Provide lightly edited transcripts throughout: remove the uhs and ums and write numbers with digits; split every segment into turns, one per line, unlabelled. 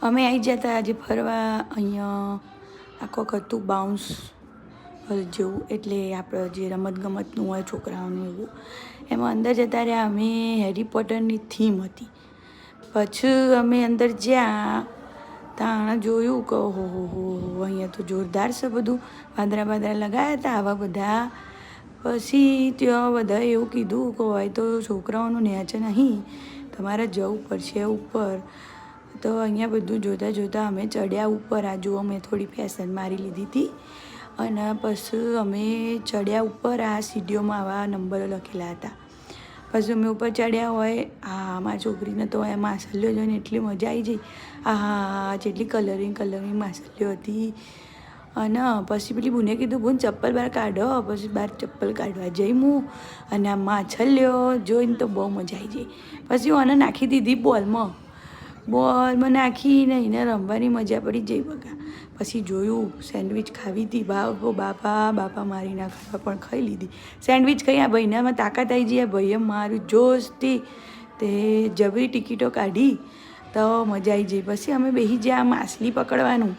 અમે આવી જતા આજે ફરવા અહીંયા આખો હતું બાઉન્સ જેવું, એટલે આપણે જે રમતગમતનું હોય છોકરાઓનું એવું, એમાં અંદર જતા રહ્યા. અમે હેરી પોટરની થીમ હતી. પછી અમે અંદર જ્યાં ત્યાં જોયું કે હો અહીંયા તો જોરદાર છે બધું, વાંદરા બાંદરા લગાવ્યા હતા આવા બધા. પછી ત્યાં બધા એવું કીધું કે હોય તો છોકરાઓનું નેચ નહીં, તમારે જવું પડશે ઉપર. તો અહીંયા બધું જોતાં જોતાં અમે ચડ્યા ઉપર. આ જુઓ મેં થોડી ફેશન મારી લીધી હતી અને પછી અમે ચડ્યા ઉપર. આ સીડીઓમાં આવા નંબરો લખેલા હતા. પછી અમે ઉપર ચડ્યા હોય. હા, મારી છોકરીને તો એ માછલીઓ જોઈને એટલી મજા આવી જઈ. હા, જેટલી કલરિંગ માછલીઓ હતી. અને પછી પેલી બુને કીધું, બુન ચપ્પલ બહાર કાઢો. પછી બહાર ચપ્પલ કાઢવા જઈ હું, અને આ માછલીઓ જોઈને તો બહુ મજા આવી જઈ. પછી હું આને નાખી દીધી બોલમાં નાખીને એને રમવાની મજા પડી જઈ બગા. પછી જોયું સેન્ડવિચ ખાવી હતી. બાપા મારી ના ખાવા પણ ખાઈ લીધી સેન્ડવિચ. ખાઈ આ ભાઈનામાં તાકાત આવી જઈ. આ ભાઈએ મારું જોશથી તે જબરી ટિકિટો કાઢી તો મજા આવી જઈ. પછી અમે બેસી જ્યાં માછલી પકડવાનું,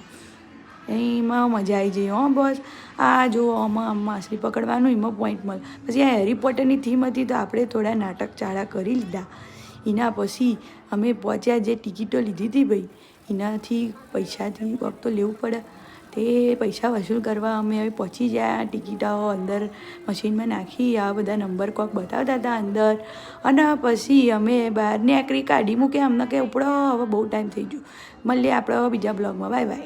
એમાં મજા આવી જઈ. બસ આ જો આમાં માછલી પકડવાનું, એમાં પોઈન્ટ મળે. પછી આ હેરી પોટરની થીમ હતી તો આપણે થોડા નાટક ચાળા કરી લીધા. એના પછી અમે પહોંચ્યા જે ટિકિટો લીધી હતી ભાઈ, એનાથી પૈસાથી વખત તો લેવું પડે, તે પૈસા વસૂલ કરવા અમે હવે પહોંચી ગયા. ટિકિટો અંદર મશીનમાં નાખી, આ બધા નંબર કોક બતાવતા હતા અંદર. અને પછી અમે બહાર નીકળી, કાઢી મૂક્યા. અમને કે ઉપડો, હવે બહુ ટાઈમ થઈ ગયો. મળીએ આપણે બીજા બ્લોગમાં. Bye bye.